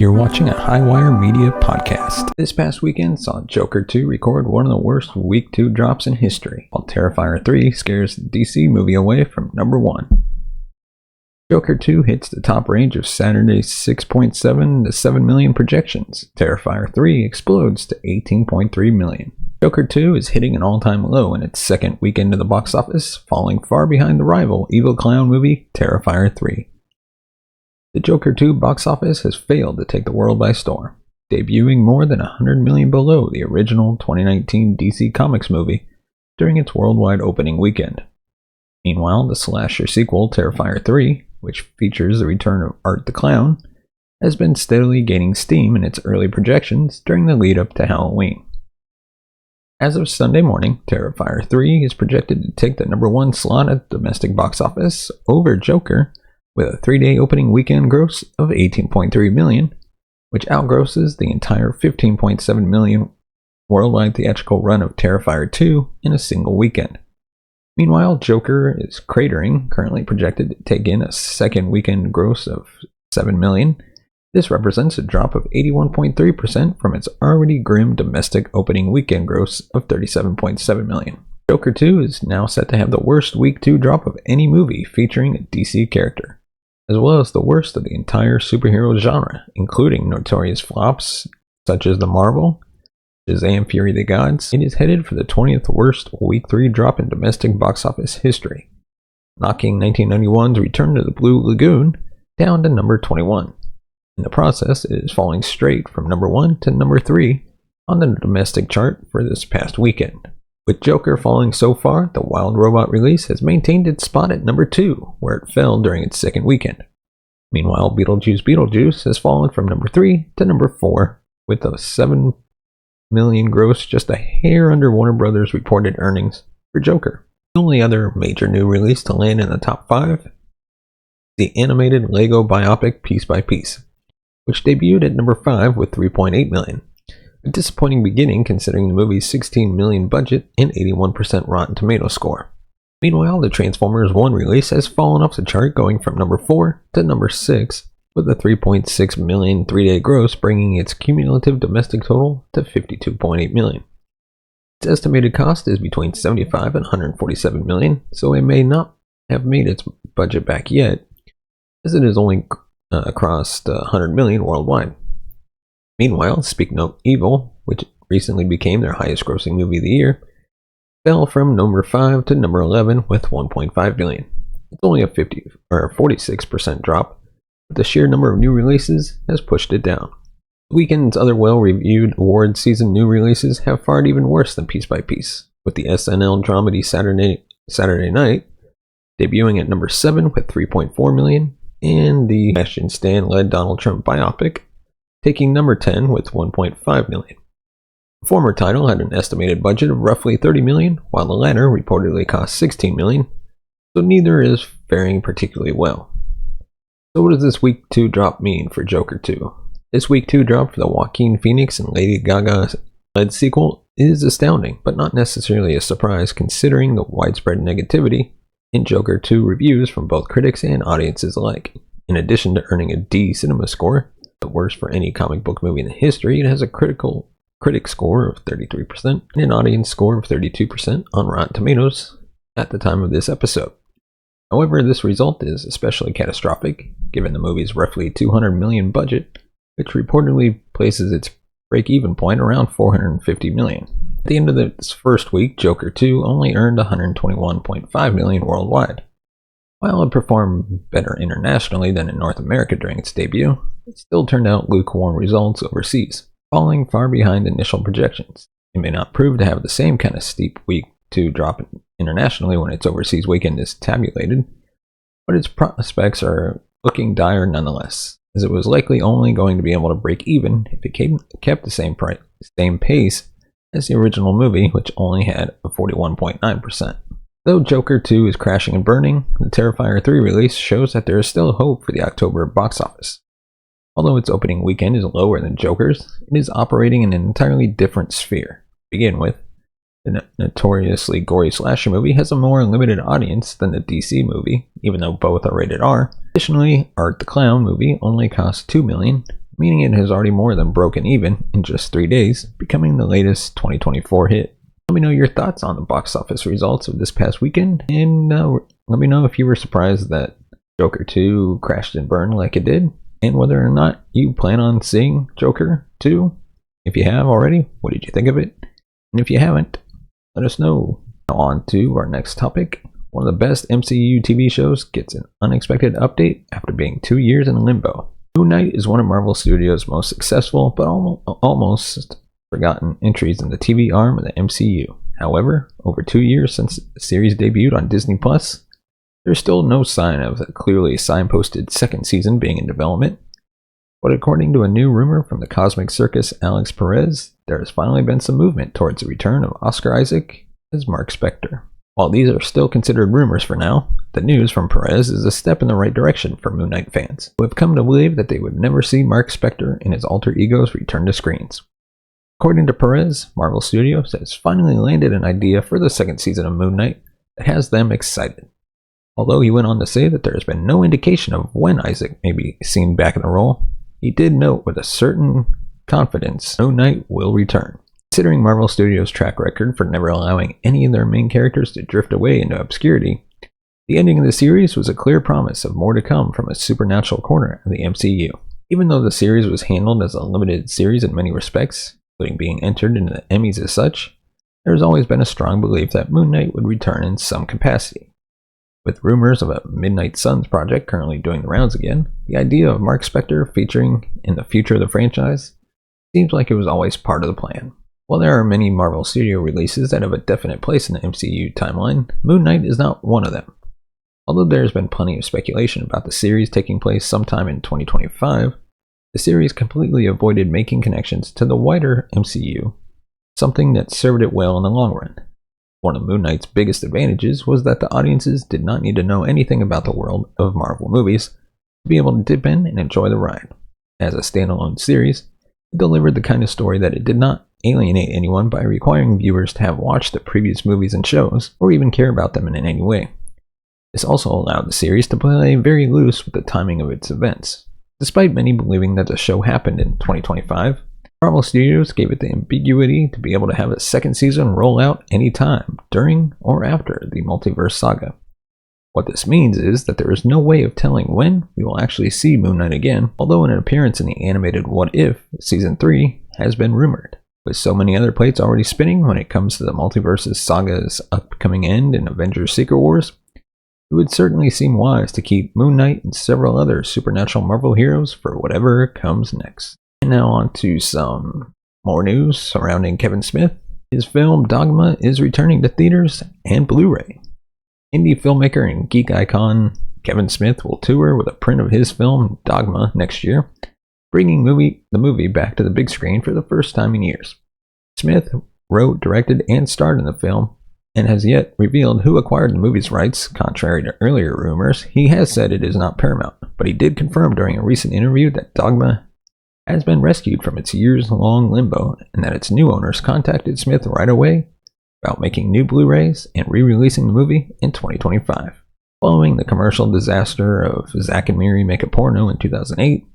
You're watching a Highwire Media podcast. This past weekend saw Joker 2 record one of the worst week 2 drops in history, while Terrifier 3 scares the DC movie away from number 1. Joker 2 hits the top range of Saturday's 6.7 to 7 million projections. Terrifier 3 explodes to 18.3 million. Joker 2 is hitting an all-time low in its second weekend of the box office, falling far behind the rival evil clown movie Terrifier 3. The Joker 2 box office has failed to take the world by storm, debuting more than 100 million below the original 2019 DC Comics movie during its worldwide opening weekend. Meanwhile, the slasher sequel Terrifier 3, which features the return of Art the Clown, has been steadily gaining steam in its early projections during the lead-up to Halloween. As of Sunday morning, Terrifier 3 is projected to take the number 1 slot at the domestic box office over Joker, with a 3-day opening weekend gross of 18.3 million, which outgrosses the entire 15.7 million worldwide theatrical run of Terrifier 2 in a single weekend. Meanwhile, Joker is cratering, currently projected to take in a second weekend gross of 7 million. This represents a drop of 81.3% from its already grim domestic opening weekend gross of 37.7 million. Joker 2 is now set to have the worst week 2 drop of any movie featuring a DC character, as well as the worst of the entire superhero genre, including notorious flops such as the Marvel, Shazam! Fury of the Gods. It is headed for the 20th worst week 3 drop in domestic box office history, knocking 1991's Return to the Blue Lagoon down to number 21. In the process, it is falling straight from number 1 to number 3 on the domestic chart for this past weekend. With Joker falling so far, the Wild Robot release has maintained its spot at number 2, where it fell during its second weekend. Meanwhile, Beetlejuice has fallen from number 3 to number 4, with a 7 million gross, just a hair under Warner Brothers' reported earnings for Joker. The only other major new release to land in the top 5 is the animated Lego biopic Piece by Piece, which debuted at number 5 with 3.8 million. A disappointing beginning considering the movie's 16 million budget and 81% Rotten Tomatoes score. Meanwhile, the Transformers 1 release has fallen off the chart, going from number 4 to number 6, with a 3.6 million 3-day gross, bringing its cumulative domestic total to 52.8 million. Its estimated cost is between 75 and 147 million, so it may not have made its budget back yet, as it is only crossed 100 million worldwide. Meanwhile, Speak No Evil, which recently became their highest grossing movie of the year, fell from number 5 to number 11 with 1.5 billion. It's only a 46% drop, but the sheer number of new releases has pushed it down. The weekend's other well-reviewed award season new releases have fared even worse than Piece by Piece, with the SNL dramedy Saturday Night debuting at number 7 with 3.4 million, and the Sebastian Stan-led Donald Trump biopic taking number 10 with 1.5 million. The former title had an estimated budget of roughly 30 million, while the latter reportedly cost 16 million, so neither is faring particularly well. So what does this week 2 drop mean for Joker 2? This week 2 drop for the Joaquin Phoenix and Lady Gaga led sequel is astounding, but not necessarily a surprise considering the widespread negativity in Joker 2 reviews from both critics and audiences alike. In addition to earning a D cinema score, the worst for any comic book movie in history, it has a critic score of 33% and an audience score of 32% on Rotten Tomatoes at the time of this episode. However, this result is especially catastrophic given the movie's roughly 200 million budget, which reportedly places its break-even point around 450 million. At the end of this first week, Joker 2 only earned 121.5 million worldwide. While it performed better internationally than in North America during its debut, it still turned out lukewarm results overseas, falling far behind initial projections. It may not prove to have the same kind of steep week 2 drop internationally when its overseas weekend is tabulated, but its prospects are looking dire nonetheless, as it was likely only going to be able to break even if it kept the same pace as the original movie, which only had a 41.9%. Though Joker 2 is crashing and burning, the Terrifier 3 release shows that there is still hope for the October box office. Although its opening weekend is lower than Joker's, it is operating in an entirely different sphere. To begin with, the notoriously gory slasher movie has a more limited audience than the DC movie, even though both are rated R. Additionally, Art the Clown movie only cost $2 million, meaning it has already more than broken even in just 3 days, becoming the latest 2024 hit. Let me know your thoughts on the box office results of this past weekend, and let me know if you were surprised that Joker 2 crashed and burned like it did, and whether or not you plan on seeing Joker 2. If you have already, what did you think of it? And if you haven't, let us know. Now on to our next topic. One of the best MCU TV shows gets an unexpected update after being 2 years in limbo. Moon Knight is one of Marvel Studios' most successful but almost forgotten entries in the TV arm of the MCU. However, over 2 years since the series debuted on Disney+, there's still no sign of a clearly signposted second season being in development. But according to a new rumor from the Cosmic Circus' Alex Perez, there has finally been some movement towards the return of Oscar Isaac as Mark Spector. While these are still considered rumors for now, the news from Perez is a step in the right direction for Moon Knight fans, who have come to believe that they would never see Mark Spector and his alter egos return to screens. According to Perez, Marvel Studios has finally landed an idea for the second season of Moon Knight that has them excited. Although he went on to say that there has been no indication of when Isaac may be seen back in the role, he did note with a certain confidence Moon Knight will return. Considering Marvel Studios' track record for never allowing any of their main characters to drift away into obscurity, the ending of the series was a clear promise of more to come from a supernatural corner of the MCU. Even though the series was handled as a limited series in many respects, including being entered into the Emmys as such, there has always been a strong belief that Moon Knight would return in some capacity. With rumors of a Midnight Suns project currently doing the rounds again, the idea of Mark Spector featuring in the future of the franchise seems like it was always part of the plan. While there are many Marvel Studio releases that have a definite place in the MCU timeline, Moon Knight is not one of them. Although there has been plenty of speculation about the series taking place sometime in 2025, the series completely avoided making connections to the wider MCU, something that served it well in the long run. One of Moon Knight's biggest advantages was that the audiences did not need to know anything about the world of Marvel movies to be able to dip in and enjoy the ride. As a standalone series, it delivered the kind of story that it did not alienate anyone by requiring viewers to have watched the previous movies and shows, or even care about them in any way. This also allowed the series to play very loose with the timing of its events. Despite many believing that the show happened in 2025, Marvel Studios gave it the ambiguity to be able to have a second season roll out any time during or after the multiverse saga. What this means is that there is no way of telling when we will actually see Moon Knight again, although an appearance in the animated What If Season 3 has been rumored. With so many other plates already spinning when it comes to the multiverse's saga's upcoming end in Avengers Secret Wars, it would certainly seem wise to keep Moon Knight and several other supernatural Marvel heroes for whatever comes next. And now on to some more news surrounding Kevin Smith. His film Dogma is returning to theaters and Blu-ray. Indie filmmaker and geek icon Kevin Smith will tour with a print of his film Dogma next year, bringing the movie back to the big screen for the first time in years. Smith wrote, directed, and starred in the film, and has yet revealed who acquired the movie's rights. Contrary to earlier rumors, he has said it is not Paramount, but he did confirm during a recent interview that Dogma has been rescued from its years-long limbo and that its new owners contacted Smith right away about making new Blu-rays and re-releasing the movie in 2025. Following the commercial disaster of Zack and Miri Make a Porno in 2008,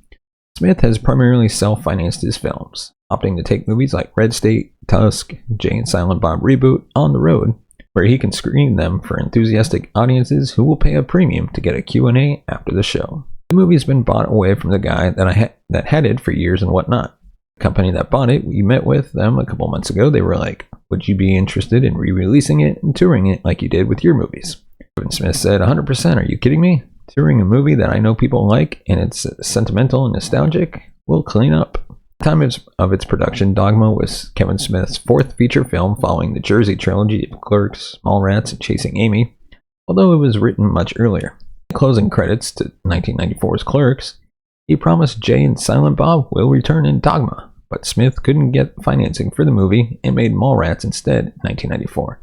Smith has primarily self-financed his films, opting to take movies like Red State, Tusk, Jay and Silent Bob Reboot on the road, where he can screen them for enthusiastic audiences who will pay a premium to get a Q&A after the show. The movie's been bought away from the guy that had it for years and whatnot. The company that bought it, we met with them a couple months ago. They were like, would you be interested in re-releasing it and touring it like you did with your movies? Kevin Smith said, 100%, are you kidding me? Touring a movie that I know people like and it's sentimental and nostalgic will clean up. At the time of its production, Dogma was Kevin Smith's fourth feature film following the Jersey trilogy of Clerks, Mallrats, and Chasing Amy, although it was written much earlier. In closing credits to 1994's Clerks, he promised Jay and Silent Bob will return in Dogma, but Smith couldn't get financing for the movie and made Mallrats instead in 1994.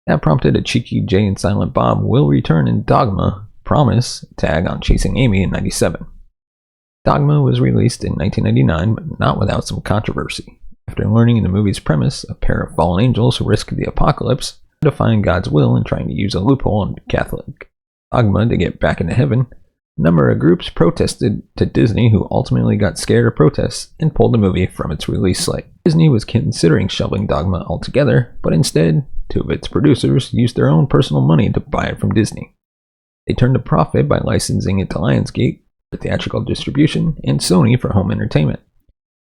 That prompted a cheeky Jay and Silent Bob will return in Dogma promise tag on Chasing Amy in 1997. Dogma was released in 1999, but not without some controversy. After learning the movie's premise, a pair of fallen angels risk the apocalypse, defying God's will and trying to use a loophole on Catholic dogma to get back into heaven, A number of groups protested to Disney, who ultimately got scared of protests and pulled the movie from its release slate. Disney was considering shelving Dogma altogether, but instead, two of its producers used their own personal money to buy it from Disney. They turned a profit by licensing it to Lionsgate for theatrical distribution and Sony for home entertainment.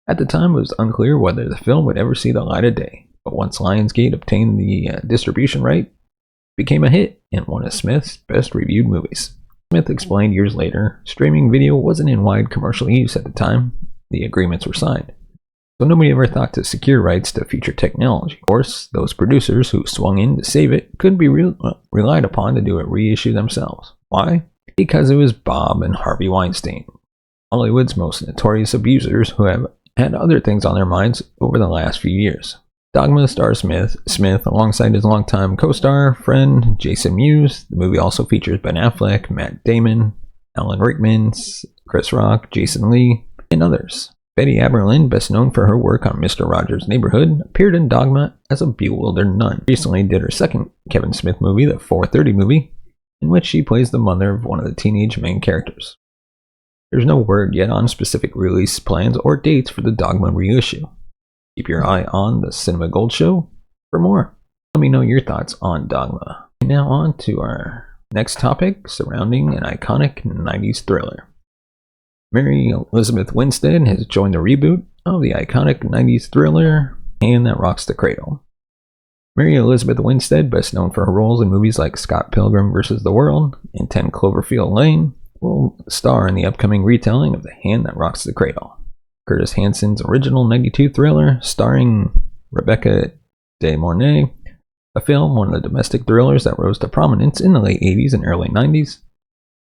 At the time, it was unclear whether the film would ever see the light of day, but once Lionsgate obtained the distribution right, it became a hit and one of Smith's best reviewed movies. Smith explained years later, streaming video wasn't in wide commercial use at the time the agreements were signed, so nobody ever thought to secure rights to future technology. Of course, those producers who swung in to save it couldn't be relied upon to do a reissue themselves. Why? Because it was Bob and Harvey Weinstein, Hollywood's most notorious abusers who have had other things on their minds over the last few years. Dogma stars Smith alongside his longtime co-star friend Jason Mewes. The movie also features Ben Affleck, Matt Damon, Alan Rickman, Chris Rock, Jason Lee, and others. Betty Aberlin, best known for her work on Mr. Rogers' Neighborhood, appeared in Dogma as a bewildered nun. Recently did her second Kevin Smith movie, the 4:30 movie, in which she plays the mother of one of the teenage main characters. There's no word yet on specific release plans or dates for the Dogma reissue. Keep your eye on the Cinema Gold Show for more. Let me know your thoughts on Dogma. Now on to our next topic surrounding an iconic 90s thriller. Mary Elizabeth Winstead has joined the reboot of the iconic 90s thriller Hand That Rocks the Cradle. Mary Elizabeth Winstead, best known for her roles in movies like Scott Pilgrim vs. the World and 10 Cloverfield Lane, will star in the upcoming retelling of The Hand That Rocks the Cradle, Curtis Hanson's original 92 thriller starring Rebecca De Mornay, a film, one of the domestic thrillers that rose to prominence in the late 80s and early 90s,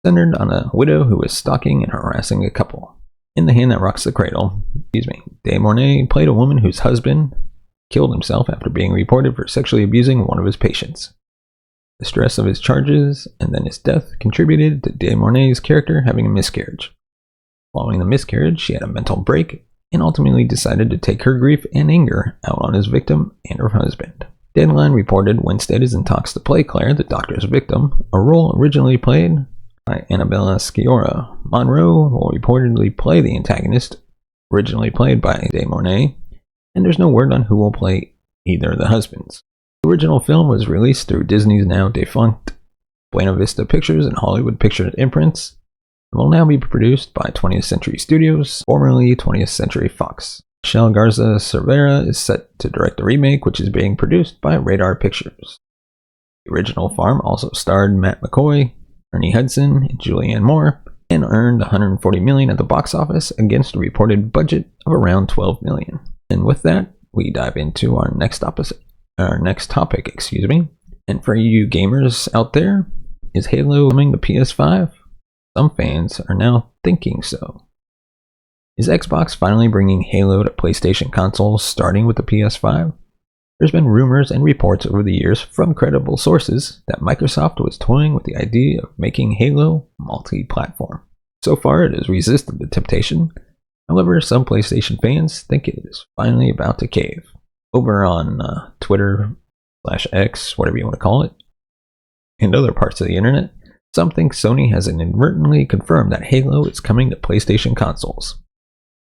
centered on a widow who is stalking and harassing a couple. In The Hand That Rocks the Cradle, De Mornay played a woman whose husband killed himself after being reported for sexually abusing one of his patients. The stress of his charges and then his death contributed to De Mornay's character having a miscarriage. Following the miscarriage, she had a mental break and ultimately decided to take her grief and anger out on his victim and her husband. Deadline reported Winstead is in talks to play Claire, the doctor's victim, a role originally played by Annabella Sciorra. Monroe will reportedly play the antagonist, originally played by De Mornay, and there's no word on who will play either of the husbands. The original film was released through Disney's now defunct Buena Vista Pictures and Hollywood Pictures Imprints, and will now be produced by 20th Century Studios, formerly 20th Century Fox. Michelle Garza Cervera is set to direct the remake, which is being produced by Radar Pictures. The original Farm also starred Matt McCoy, Ernie Hudson, and Julianne Moore, and earned $140 million at the box office against a reported budget of around $12 million. And with that, we dive into our next topic. And for you gamers out there, is Halo coming to PS5? Some fans are now thinking so. Is Xbox finally bringing Halo to PlayStation consoles starting with the PS5? There's been rumors and reports over the years from credible sources that Microsoft was toying with the idea of making Halo multi-platform. So far, it has resisted the temptation. However, some PlayStation fans think it is finally about to cave. Over on Twitter/X, whatever you want to call it, and other parts of the internet, some think Sony has inadvertently confirmed that Halo is coming to PlayStation consoles.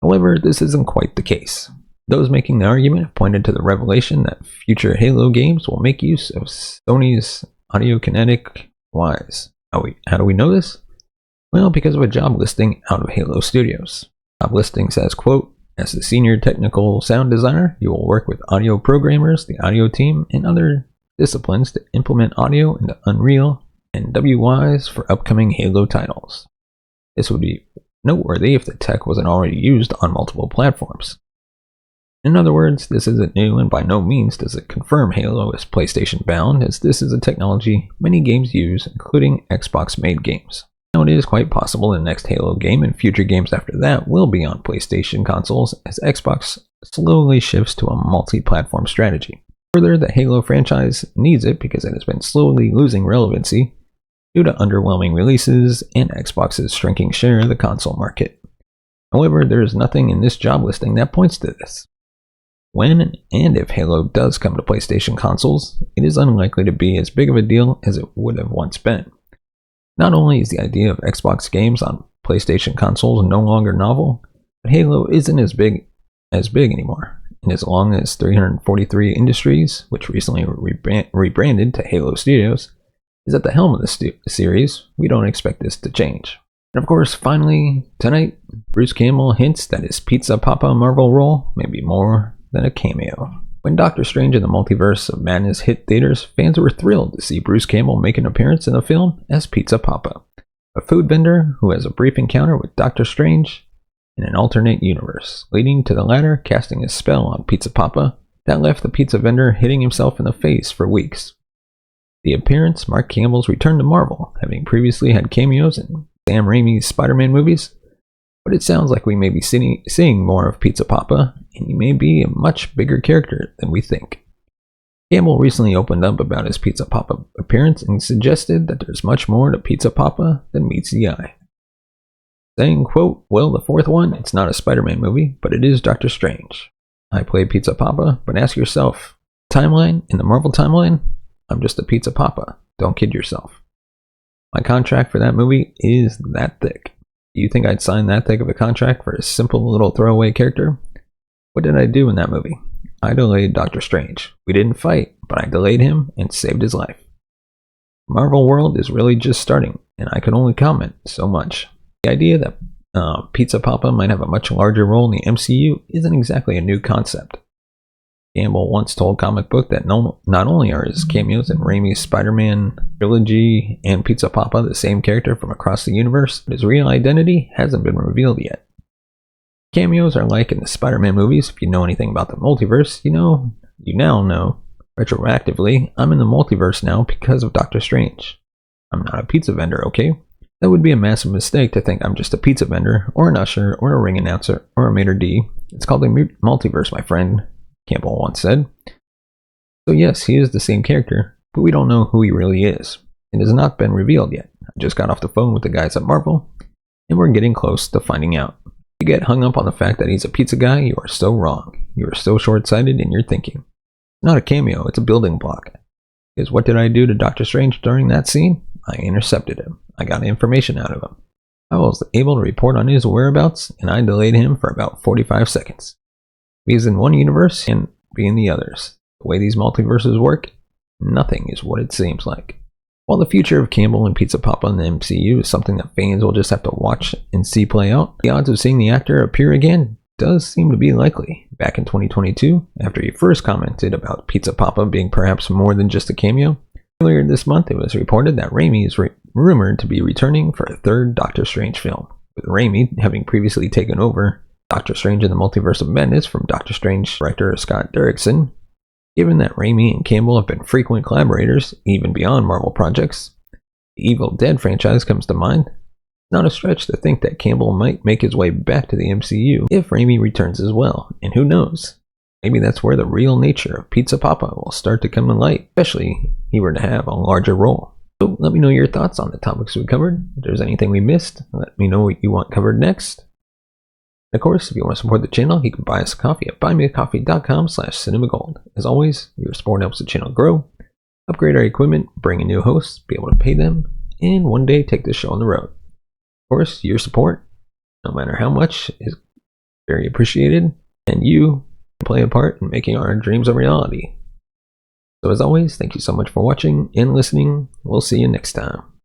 However, this isn't quite the case. Those making the argument have pointed to the revelation that future Halo games will make use of Sony's audio kinetic wise. How do we know this? Well, because of a job listing out of Halo Studios. Job listing says, quote, "As the senior technical sound designer, you will work with audio programmers, the audio team, and other disciplines to implement audio into Unreal and WYs for upcoming Halo titles. This would be noteworthy if the tech wasn't already used on multiple platforms. In other words, this isn't new, and by no means does it confirm Halo is PlayStation bound, as this is a technology many games use, including Xbox-made games. Now, it is quite possible the next Halo game and future games after that will be on PlayStation consoles, as Xbox slowly shifts to a multi-platform strategy. Further, the Halo franchise needs it because it has been slowly losing relevancy due to underwhelming releases and Xbox's shrinking share of the console market. However, there is nothing in this job listing that points to this. When and if Halo does come to PlayStation consoles, it is unlikely to be as big of a deal as it would have once been. Not only is the idea of Xbox games on PlayStation consoles no longer novel, but Halo isn't as big anymore. And as long as 343 Industries, which recently rebranded to Halo Studios, is at the helm of the series, we don't expect this to change. And of course, finally, tonight, Bruce Campbell hints that his Pizza Papa Marvel role may be more than a cameo. When Doctor Strange in the Multiverse of Madness hit theaters, fans were thrilled to see Bruce Campbell make an appearance in the film as Pizza Papa, a food vendor who has a brief encounter with Doctor Strange in an alternate universe, leading to the latter casting a spell on Pizza Papa that left the pizza vendor hitting himself in the face for weeks. The appearance marked Campbell's return to Marvel, having previously had cameos in Sam Raimi's Spider-Man movies, but it sounds like we may be seeing more of Pizza Papa, and he may be a much bigger character than we think. Campbell recently opened up about his Pizza Papa appearance and suggested that there's much more to Pizza Papa than meets the eye. Saying, quote, "Well, the fourth one, it's not a Spider-Man movie, but it is Doctor Strange. I play Pizza Papa, but ask yourself, timeline, in the Marvel timeline, I'm just a Pizza Papa. Don't kid yourself. My contract for that movie is that thick. Do you think I'd sign that thick of a contract for a simple little throwaway character? What did I do in that movie? I delayed Doctor Strange. We didn't fight, but I delayed him and saved his life. The Marvel world is really just starting, and I can only comment so much. The idea that Pizza Papa might have a much larger role in the MCU isn't exactly a new concept. Campbell once told Comic Book that not only are his cameos in Raimi's Spider-Man trilogy and Pizza Papa the same character from across the universe, but his real identity hasn't been revealed yet. Cameos are like in the Spider-Man movies. If you know anything about the multiverse, you now know, retroactively, I'm in the multiverse now because of Doctor Strange. I'm not a pizza vendor, okay? That would be a massive mistake to think I'm just a pizza vendor, or an usher, or a ring announcer, or a maitre d'. It's called a multiverse, my friend, Campbell once said. So yes, he is the same character, but we don't know who he really is. It has not been revealed yet. I just got off the phone with the guys at Marvel, and we're getting close to finding out. If you get hung up on the fact that he's a pizza guy, you are so wrong. You are so short-sighted in your thinking. It's not a cameo, it's a building block. Because what did I do to Doctor Strange during that scene? I intercepted him. I got information out of him. I was able to report on his whereabouts, and I delayed him for about 45 seconds. He's in one universe and be in the others. The way these multiverses work, nothing is what it seems like. While the future of Campbell and Pizza Papa in the MCU is something that fans will just have to watch and see play out, the odds of seeing the actor appear again does seem to be likely. Back in 2022, after he first commented about Pizza Papa being perhaps more than just a cameo, earlier this month it was reported that Raimi is rumored to be returning for a third Doctor Strange film, with Raimi having previously taken over Doctor Strange in the Multiverse of Madness from Doctor Strange director Scott Derrickson. Given that Raimi and Campbell have been frequent collaborators, even beyond Marvel projects, the Evil Dead franchise comes to mind. Not a stretch to think that Campbell might make his way back to the MCU if Raimi returns as well, and who knows? Maybe that's where the real nature of Pizza Papa will start to come to light, especially if he were to have a larger role. So let me know your thoughts on the topics we covered. If there's anything we missed, let me know what you want covered next. Of course, if you want to support the channel, you can buy us a coffee at buymeacoffee.com/cinemagold. As always, your support helps the channel grow, upgrade our equipment, bring in new hosts, be able to pay them, and one day take this show on the road. Of course, your support, no matter how much, is very appreciated, and you play a part in making our dreams a reality. So as always, thank you so much for watching and listening. We'll see you next time.